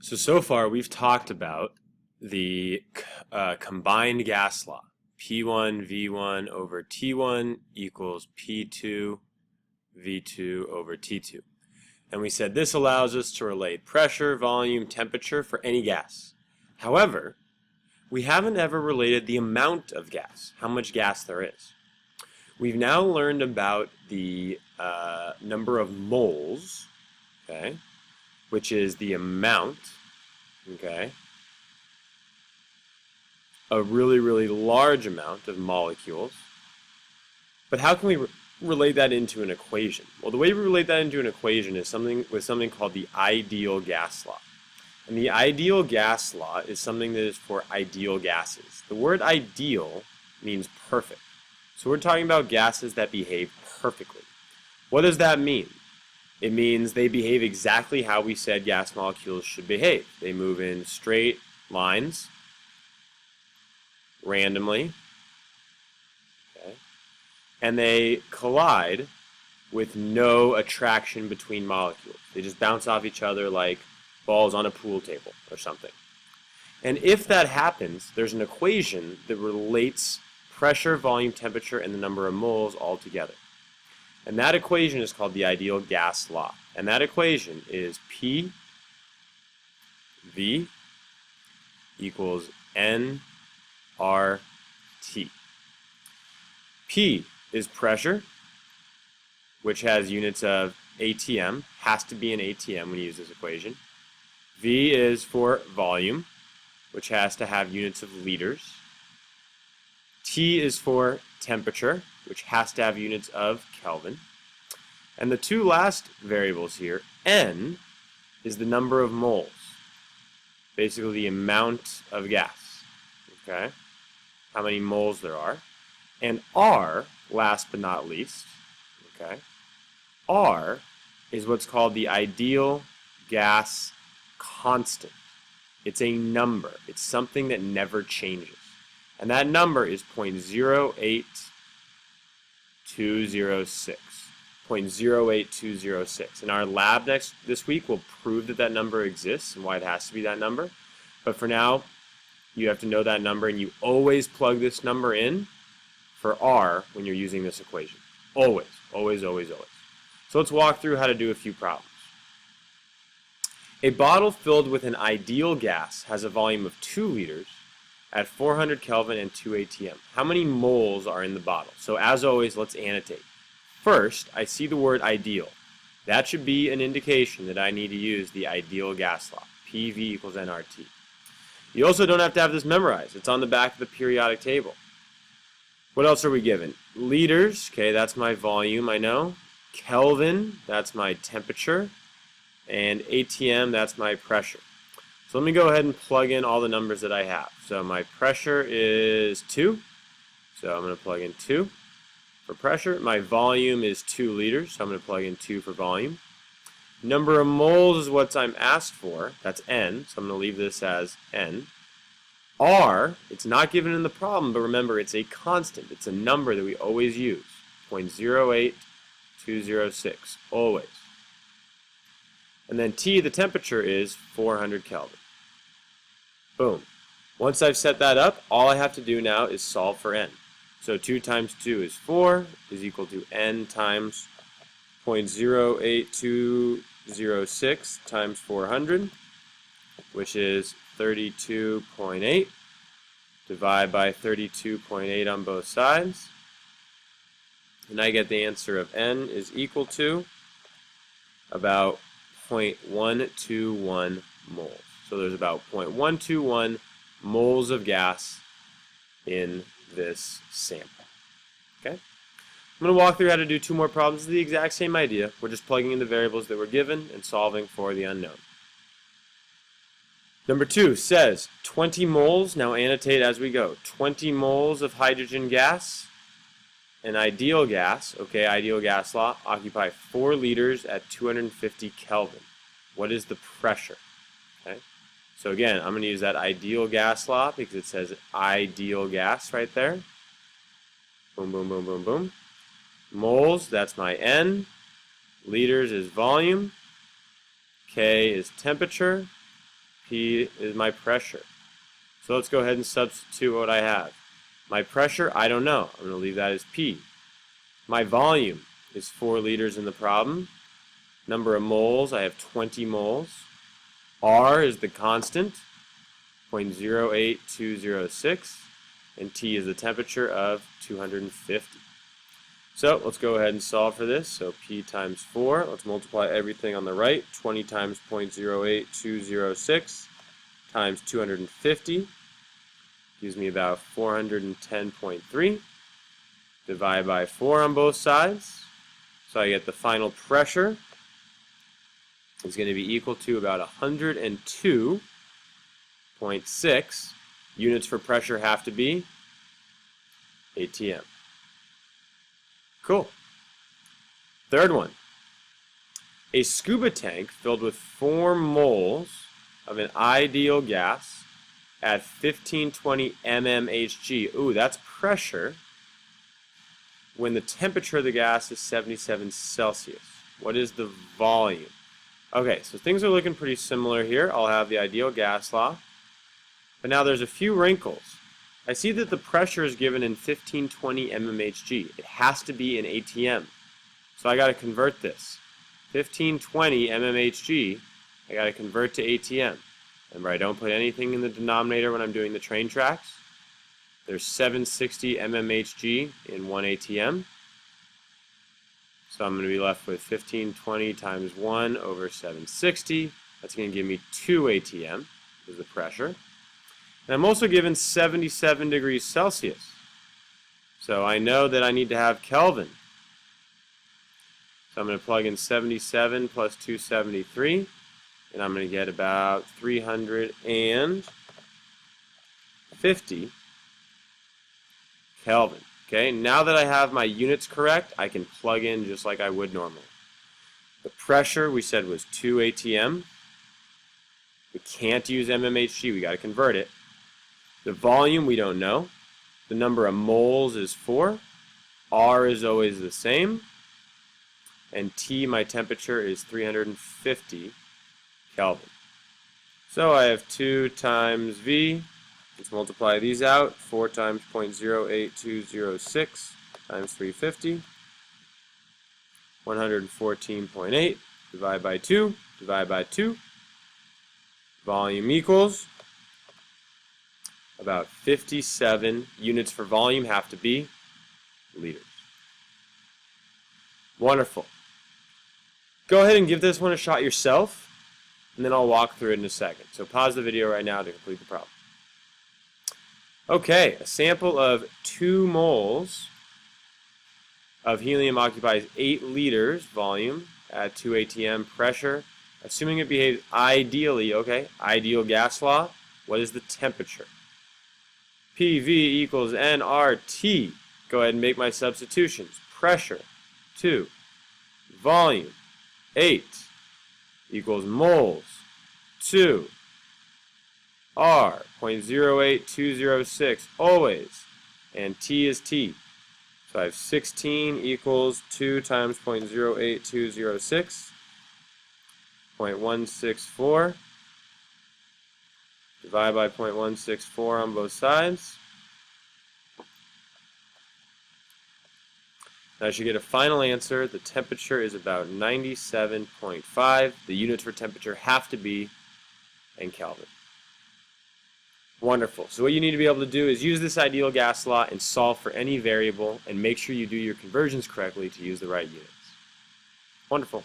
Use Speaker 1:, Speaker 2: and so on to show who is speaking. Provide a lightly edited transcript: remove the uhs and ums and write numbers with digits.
Speaker 1: So far we've talked about the combined gas law. P1 V1 over T1 equals P2 V2 over T2. And we said this allows us to relate pressure, volume, temperature for any gas. However, we haven't ever related the amount of gas, how much gas there is. We've now learned about the number of moles, okay, which is the amount, okay, a really, really large amount of molecules. But how can we relate that into an equation? Well, the way we relate that into an equation is something called the ideal gas law. And the ideal gas law is something that is for ideal gases. The word ideal means perfect. So we're talking about gases that behave perfectly. What does that mean? It means they behave exactly how we said gas molecules should behave. They move in straight lines, randomly, okay, and they collide with no attraction between molecules. They just bounce off each other like balls on a pool table or something. And if that happens, there's an equation that relates pressure, volume, temperature, and the number of moles all together. And that equation is called the ideal gas law. And that equation is P V equals N R T. P is pressure, which has units of ATM, has to be an ATM when you use this equation. V is for volume, which has to have units of liters. T is for temperature, which has to have units of Kelvin. And the two last variables here, N, is the number of moles, basically the amount of gas, okay, how many moles there are. And R, last but not least, okay, R is what's called the ideal gas constant. It's a number. It's something that never changes. And that number is 0.08206. 0.08206. And our lab this week will prove that that number exists and why it has to be that number. But for now, you have to know that number, and you always plug this number in for R when you're using this equation. Always, always, always, always. So let's walk through how to do a few problems. A bottle filled with an ideal gas has a volume of 2 liters at 400 Kelvin and 2 ATM. How many moles are in the bottle? So as always, let's annotate. First, I see the word ideal. That should be an indication that I need to use the ideal gas law, PV equals nRT. You also don't have to have this memorized. It's on the back of the periodic table. What else are we given? Liters, okay, that's my volume, I know. Kelvin, that's my temperature. And ATM, that's my pressure. So let me go ahead and plug in all the numbers that I have. So my pressure is 2. So I'm going to plug in 2 for pressure. My volume is 2 liters. So I'm going to plug in 2 for volume. Number of moles is what I'm asked for. That's N. So I'm going to leave this as N. R, it's not given in the problem, but remember it's a constant. It's a number that we always use. 0.08206. Always. And then T, the temperature, is 400 Kelvin. Boom. Once I've set that up, all I have to do now is solve for N. So 2 times 2 is 4, is equal to N times 0.08206 times 400, which is 32.8. Divide by 32.8 on both sides. And I get the answer of N is equal to about 0.121 moles. So there's about 0.121 moles of gas in this sample. Okay? I'm going to walk through how to do 2 more problems. The exact same idea. We're just plugging in the variables that were given and solving for the unknown. Number 2 says 20 moles, now annotate as we go, 20 moles of hydrogen gas. An ideal gas, okay, ideal gas law, occupy 4 liters at 250 Kelvin. What is the pressure? Okay, so again, I'm going to use that ideal gas law because it says ideal gas right there. Boom, boom, boom, boom, boom. Moles, that's my N. Liters is volume. K is temperature. P is my pressure. So let's go ahead and substitute what I have. My pressure, I don't know. I'm going to leave that as P. My volume is 4 liters in the problem. Number of moles, I have 20 moles. R is the constant, 0.08206. And T is the temperature of 250. So let's go ahead and solve for this. So P times 4, let's multiply everything on the right. 20 times 0.08206 times 250 gives me about 410.3. Divide by 4 on both sides. So I get the final pressure is going to be equal to about 102.6. Units for pressure have to be ATM. Cool. Third one. A scuba tank filled with 4 moles of an ideal gas at 1520 mmHg. Ooh, that's pressure when the temperature of the gas is 77 Celsius. What is the volume? Okay, so things are looking pretty similar here. I'll have the ideal gas law. But now there's a few wrinkles. I see that the pressure is given in 1520 mmHg. It has to be in ATM. So I got to convert this. 1520 mmHg, I got to convert to ATM. Remember, I don't put anything in the denominator when I'm doing the train tracks. There's 760 mmHg in 1 ATM. So I'm going to be left with 1520 times 1 over 760. That's going to give me 2 ATM, is the pressure. And I'm also given 77 degrees Celsius. So I know that I need to have Kelvin. So I'm going to plug in 77 plus 273, and I'm going to get about 350 Kelvin. Okay, now that I have my units correct, I can plug in just like I would normally. The pressure we said was 2 ATM. We can't use mmHg, we got to convert it. The volume we don't know. The number of moles is 4. R is always the same. And T, my temperature, is 350 Kelvin. So I have 2 times V. Let's multiply these out. 4 times 0.08206 times 350. 114.8. Divide by 2. Divide by 2. Volume equals about 57 units for volume have to be liters. Wonderful. Go ahead and give this one a shot yourself, and then I'll walk through it in a second. So pause the video right now to complete the problem. Okay, a sample of 2 moles of helium occupies 8 liters volume at 2 ATM pressure. Assuming it behaves ideally, okay, ideal gas law, what is the temperature? PV equals nRT. Go ahead and make my substitutions. Pressure, 2. Volume, 8. Equals moles, 2. R, 0.08206, always. And T is T. So I have 16 equals 2 times 0.08206. 0.164. Divide by 0.164 on both sides. Now I should get a final answer. The temperature is about 97.5. The units for temperature have to be in Kelvin. Wonderful. So what you need to be able to do is use this ideal gas law and solve for any variable, and make sure you do your conversions correctly to use the right units. Wonderful.